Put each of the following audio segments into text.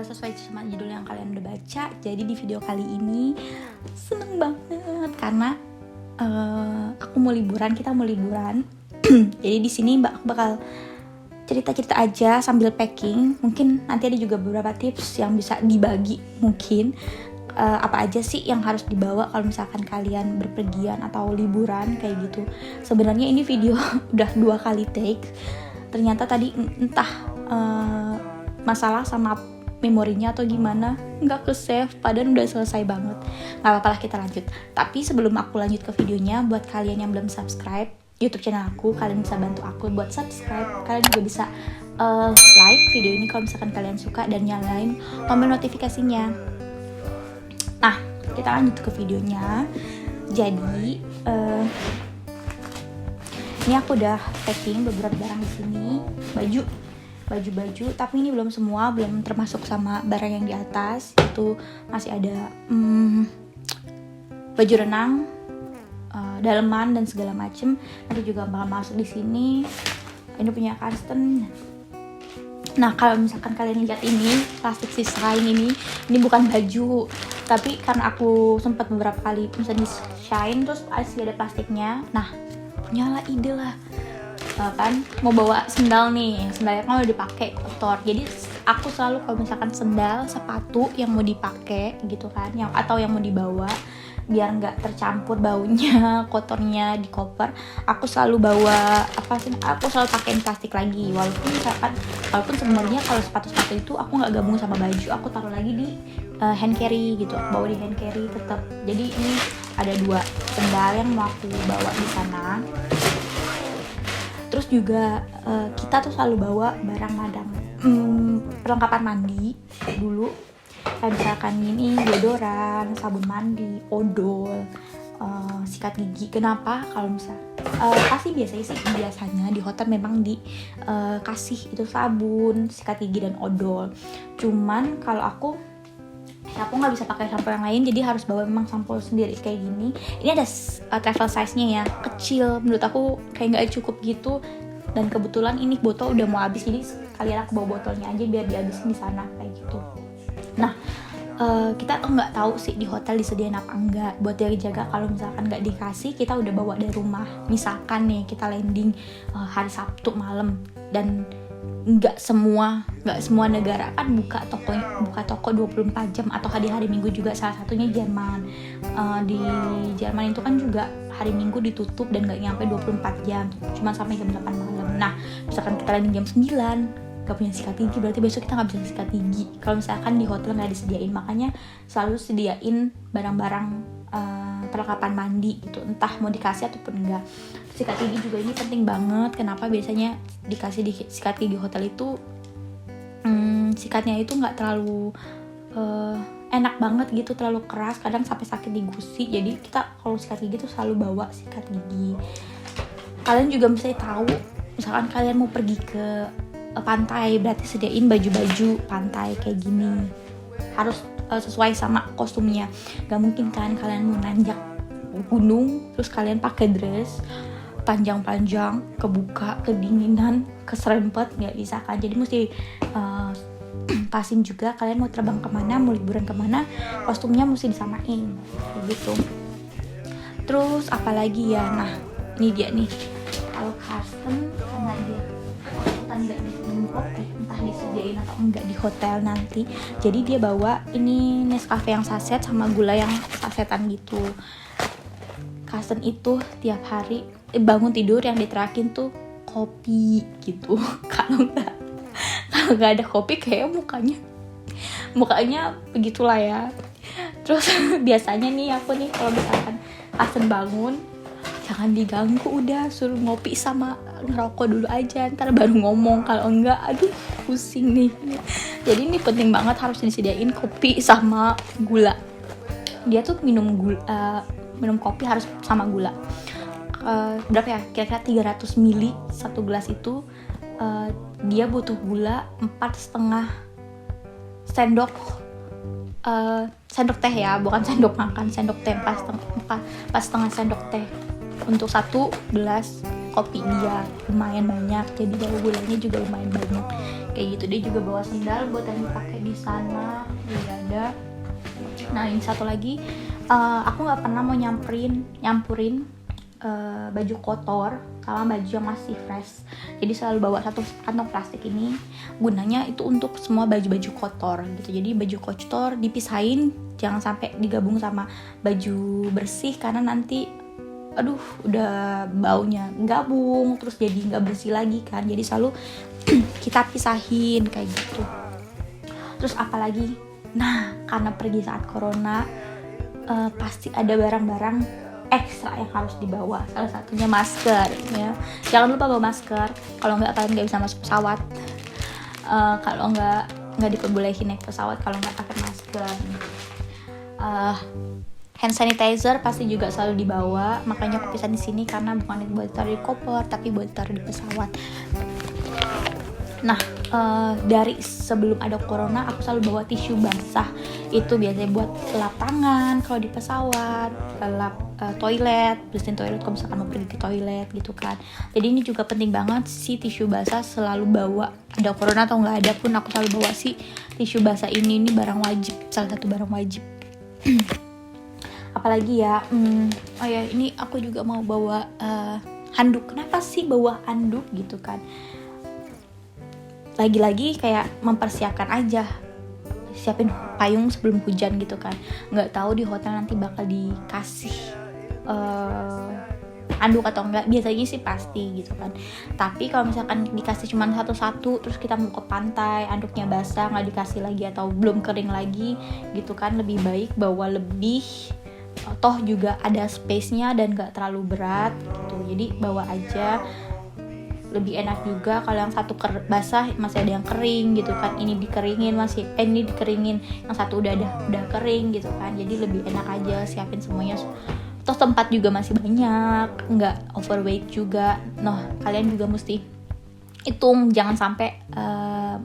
Sesuai sama judul yang kalian udah baca, jadi di video kali ini seneng banget karena aku mau liburan, kita mau liburan. Jadi di sini Mbak bakal cerita-cerita aja sambil packing. Mungkin nanti ada juga beberapa tips yang bisa dibagi. Mungkin apa aja sih yang harus dibawa kalau misalkan kalian berpergian atau liburan kayak gitu. Sebenarnya ini video udah 2 kali take. Ternyata tadi entah masalah sama memorinya atau gimana, nggak ke save, padahal udah selesai banget. Nggak apa-apa lah, kita lanjut. Tapi sebelum aku lanjut ke videonya, buat kalian yang belum subscribe YouTube channel aku, kalian bisa bantu aku buat subscribe. Kalian juga bisa like video ini kalau misalkan kalian suka, dan nyalain tombol notifikasinya. Nah, kita lanjut ke videonya. Jadi ini aku udah packing beberapa barang di sini, baju, tapi ini belum semua, belum termasuk sama barang yang di atas. Itu masih ada baju renang, daleman dan segala macem. Nanti juga bakal masuk di sini. Ini punya Karsten. Nah, kalau misalkan kalian lihat ini plastik sisain ini bukan baju, tapi karena aku sempat beberapa kali misalnya shine terus masih ada plastiknya. Nah, nyala ide lah, kan mau bawa sendal nih, sendalnya kan udah dipakai kotor. Jadi aku selalu kalau misalkan sendal, sepatu yang mau dipakai gitu kan, atau yang mau dibawa biar nggak tercampur baunya, kotornya di koper, aku selalu bawa aku selalu pakein plastik lagi. Walaupun sebenarnya kalau sepatu itu aku nggak gabung sama baju, aku taruh lagi di hand carry gitu, aku bawa di hand carry tetap. Jadi ini ada 2 sendal yang mau aku bawa di sana. Terus juga kita tuh selalu bawa barang-barang perlengkapan mandi dulu. Kayak misalkan ini deodoran, sabun mandi, odol, sikat gigi. Kenapa? Kalau pasti biasanya di hotel memang dikasih itu sabun, sikat gigi dan odol. Cuman kalau aku nggak bisa pakai sampo yang lain, jadi harus bawa memang sampo sendiri kayak gini. Ini ada travel size-nya ya, kecil. Menurut aku kayak nggak cukup gitu. Dan kebetulan ini botol udah mau habis, jadi sekalian aku bawa botolnya aja biar dihabisin di sana kayak gitu. Nah, kita nggak tahu sih di hotel disediain apa enggak. Buat jaga-jaga kalau misalkan nggak dikasih, kita udah bawa dari rumah. Misalkan nih kita landing hari Sabtu malam, dan nggak semua negara kan buka toko 24 jam, atau hari Minggu juga. Salah satunya Jerman. Di Jerman itu kan juga hari Minggu ditutup dan nggak nyampe 24 jam, cuma sampai jam 8 malam. Nah, misalkan kita landing jam 9 gak punya sikat gigi, berarti besok kita gak bisa sikat gigi kalau misalkan di hotel gak disediain. Makanya selalu sediain barang-barang perlengkapan mandi gitu, entah mau dikasih ataupun enggak. Sikat gigi juga ini penting banget. Kenapa biasanya dikasih di sikat gigi hotel itu sikatnya itu gak terlalu enak banget gitu, terlalu keras, kadang sampai sakit di gusi. Jadi kita kalau sikat gigi tuh selalu bawa sikat gigi. Kalian juga mesti tahu, misalkan kalian mau pergi ke pantai, berarti sediain baju-baju pantai kayak gini, harus sesuai sama kostumnya. Gak mungkin kan kalian mau nanjak gunung terus kalian pakai dress panjang-panjang, kebuka, kedinginan, keserempet, nggak bisa kan. Jadi mesti pasin juga kalian mau terbang kemana, mau liburan kemana, kostumnya mesti disamain kayak gitu. Terus apalagi ya, nah ini dia nih, kalau Karsten karena dia nggak minum kopi, entah disediain atau enggak di hotel nanti, jadi dia bawa ini Nescafe yang saset sama gula yang sasetan gitu. Karsten itu tiap hari bangun tidur yang diterakin tuh kopi gitu. Kalau nggak ada kopi kayak mukanya begitulah ya. Terus biasanya nih aku nih kalau misalkan Karsten bangun, jangan diganggu, udah suruh ngopi sama ngerokok dulu aja, ntar baru ngomong. Kalau enggak, aduh pusing nih. Jadi ini penting banget, harus disediain kopi sama gula. Dia tuh minum kopi harus sama gula. Berapa ya? Kira-kira 300 ml satu gelas itu. Dia butuh gula 4,5 sendok sendok teh ya, bukan sendok makan, sendok teh pas setengah sendok teh untuk 1 gelas kopi dia. Lumayan banyak, jadi bawa gulanya juga lumayan banyak kayak gitu. Dia juga bawa sendal buat yang dipakai di sana, dia ada. Nah ini satu lagi, aku nggak pernah mau nyampurin baju kotor sama baju yang masih fresh, jadi selalu bawa satu kantong plastik ini. Gunanya itu untuk semua baju-baju kotor gitu, jadi baju kotor dipisahin, jangan sampai digabung sama baju bersih karena nanti udah baunya gabung terus jadi nggak bersih lagi kan, jadi selalu kita pisahin kayak gitu. Terus apalagi, nah karena pergi saat corona, pasti ada barang-barang ekstra yang harus dibawa. Salah satunya masker ya. Jangan lupa bawa masker. Kalau nggak kalian nggak bisa masuk pesawat. Kalau nggak diperbolehin naik pesawat kalau nggak pakai masker. Hand sanitizer pasti juga selalu dibawa. Makanya aku pisan di sini karena bukan buat taruh di koper tapi buat taruh di pesawat. Nah, dari sebelum ada corona aku selalu bawa tisu basah. Itu biasanya buat lap tangan kalau di pesawat, lap toilet, bersihin toilet kalau misalkan mau pergi ke toilet gitu kan. Jadi ini juga penting banget si tisu basah selalu bawa. Ada corona atau nggak ada pun aku selalu bawa si tisu basah ini barang wajib, salah satu barang wajib. Apalagi ya, oh ya ini aku juga mau bawa handuk. Kenapa sih bawa handuk gitu kan? Lagi-lagi kayak mempersiapkan aja, siapin payung sebelum hujan gitu kan. Nggak tahu di hotel nanti bakal dikasih handuk atau enggak, biasanya sih pasti gitu kan. Tapi kalau misalkan dikasih cuma satu-satu terus kita mau ke pantai, handuknya basah nggak dikasih lagi atau belum kering lagi gitu kan, lebih baik bawa lebih, toh juga ada space-nya dan nggak terlalu berat gitu. Jadi bawa aja, lebih enak juga kalau yang satu basah masih ada yang kering gitu kan, ini dikeringin ini dikeringin, yang satu udah kering gitu kan, jadi lebih enak aja siapin semuanya. Toh tempat juga masih banyak, nggak overweight juga. Nah kalian juga mesti hitung, jangan sampai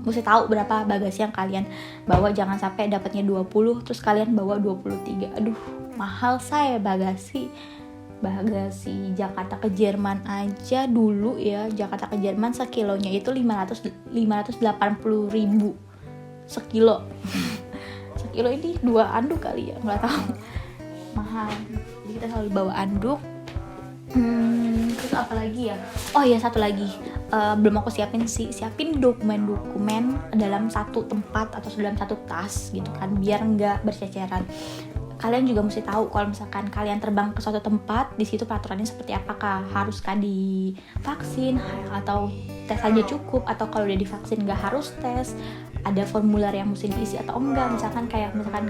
mesti tahu berapa bagasi yang kalian bawa, jangan sampai dapatnya 20 terus kalian bawa 23. Aduh mahal saya bagasi Jakarta ke Jerman aja dulu ya. Jakarta ke Jerman sekilonya itu 580.000 sekilo. Sekilo ini 2 anduk kali ya, nggak tahu, mahal. Jadi kita selalu bawa anduk. Terus apa lagi ya? Oh ya satu lagi, belum aku siapin dokumen dalam satu tempat atau dalam satu tas gitu kan, biar nggak berceceran. Kalian juga mesti tahu kalau misalkan kalian terbang ke suatu tempat, di situ peraturannya seperti apakah, haruskah divaksin atau tes aja cukup, atau kalau udah divaksin nggak harus tes, ada formulir yang mesti diisi atau enggak. Misalkan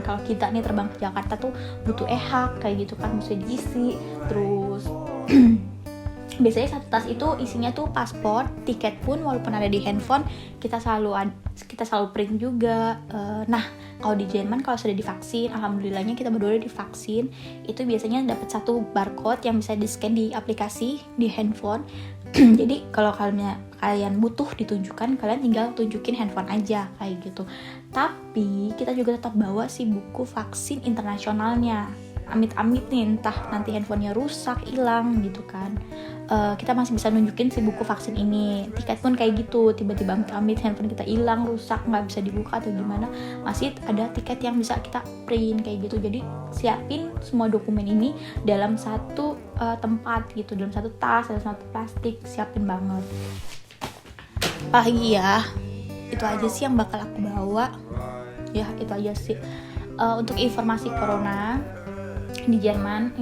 kalau kita nih terbang ke Jakarta tuh butuh EHAK kayak gitu kan, mesti diisi. Terus biasanya satu tas itu isinya tuh paspor, tiket pun walaupun ada di handphone kita selalu print juga. Nah kalau di Jerman kalau sudah divaksin, alhamdulillahnya kita berdua divaksin, itu biasanya dapat satu barcode yang bisa di scan di aplikasi di handphone. Jadi kalau kalian butuh ditunjukkan, kalian tinggal tunjukin handphone aja kayak gitu. Tapi kita juga tetap bawa si buku vaksin internasionalnya. Amit-amit nih, entah nanti handphonenya rusak, hilang gitu kan, kita masih bisa nunjukin si buku vaksin ini. Tiket pun kayak gitu, tiba-tiba amit-amit handphone kita hilang, rusak, nggak bisa dibuka atau gimana, masih ada tiket yang bisa kita print kayak gitu. Jadi siapin semua dokumen ini dalam satu tempat gitu, dalam satu tas, dalam satu plastik, siapin banget. Apalagi ya, itu aja sih yang bakal aku bawa ya, itu aja sih. Untuk informasi corona di Jerman,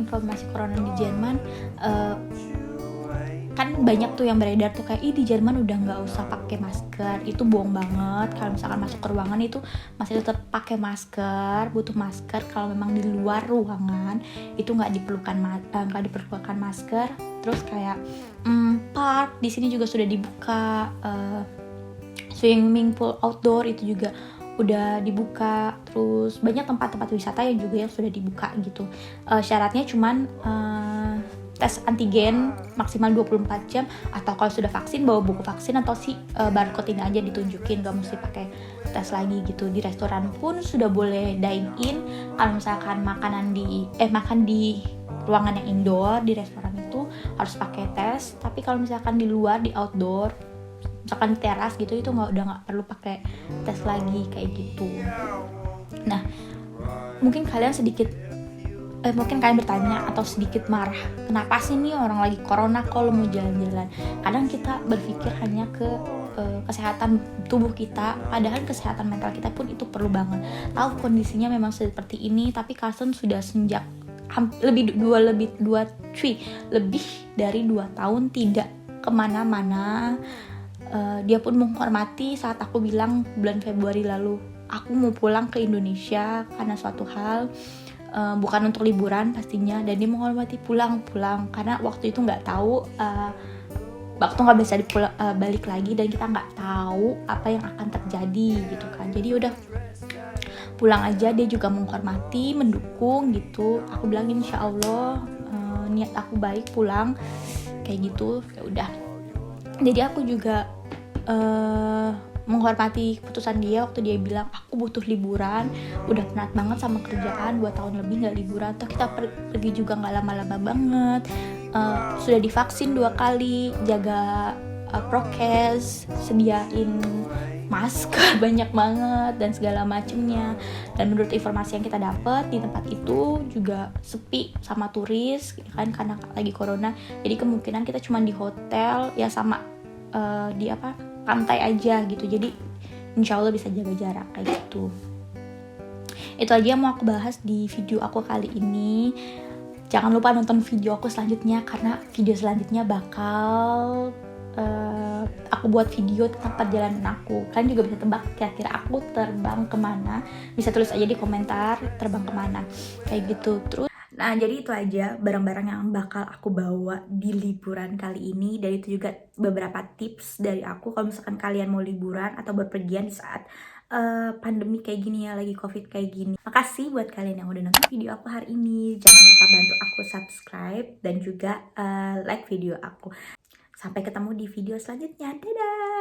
kan banyak tuh yang beredar tuh kayak di Jerman udah nggak usah pakai masker. Itu bohong banget. Kalau misalkan masuk ke ruangan itu masih tetap pakai masker, butuh masker. Kalau memang di luar ruangan itu nggak diperlukan masker. Terus kayak park di sini juga sudah dibuka, swimming pool outdoor itu juga udah dibuka. Terus banyak tempat-tempat wisata yang juga yang sudah dibuka gitu. Syaratnya cuman tes antigen maksimal 24 jam, atau kalau sudah vaksin bawa buku vaksin atau si barcode ini aja ditunjukin, gak mesti pakai tes lagi gitu. Di restoran pun sudah boleh dine in. Kalau misalkan makan di ruangan yang indoor di restoran itu harus pakai tes, tapi kalau misalkan di luar, di outdoor, misalkan di teras gitu, itu udah nggak perlu pakai tes lagi kayak gitu. Nah, mungkin kalian bertanya atau sedikit marah, kenapa sih nih orang lagi corona kok lo mau jalan-jalan? Kadang kita berpikir hanya ke kesehatan tubuh kita, padahal kesehatan mental kita pun itu perlu banget. Tahu kondisinya memang seperti ini, tapi Carson sudah sejak lebih dari 2 tahun tidak kemana-mana. Dia pun menghormati saat aku bilang bulan Februari lalu aku mau pulang ke Indonesia karena suatu hal, bukan untuk liburan pastinya, dan dia menghormati pulang karena waktu itu nggak tahu waktu nggak bisa balik lagi, dan kita nggak tahu apa yang akan terjadi gitu kan. Jadi udah pulang aja. Dia juga menghormati, mendukung gitu. Aku bilang insya Allah niat aku baik pulang kayak gitu. Ya udah, jadi aku juga menghormati keputusan dia waktu dia bilang aku butuh liburan, udah penat banget sama kerjaan, 2 tahun lebih gak liburan, toh kita pergi juga gak lama-lama banget, sudah divaksin 2 kali, jaga prokes, sediain masker banyak banget dan segala macemnya. Dan menurut informasi yang kita dapat, di tempat itu juga sepi sama turis kan karena lagi corona, jadi kemungkinan kita cuma di hotel ya sama di pantai aja gitu. Jadi insya Allah bisa jaga jarak kayak gitu. Itu aja yang mau aku bahas di video aku kali ini. Jangan lupa nonton video aku selanjutnya, karena video selanjutnya bakal aku buat video tentang perjalanan aku. Kalian juga bisa tebak kira-kira aku terbang kemana, bisa tulis aja di komentar terbang kemana kayak gitu. Terus nah, jadi itu aja barang-barang yang bakal aku bawa di liburan kali ini. Dan itu juga beberapa tips dari aku kalau misalkan kalian mau liburan atau berpergian di saat pandemi kayak gini ya, lagi covid kayak gini. Makasih buat kalian yang udah nonton video aku hari ini. Jangan lupa bantu aku subscribe dan juga like video aku. Sampai ketemu di video selanjutnya. Dadah!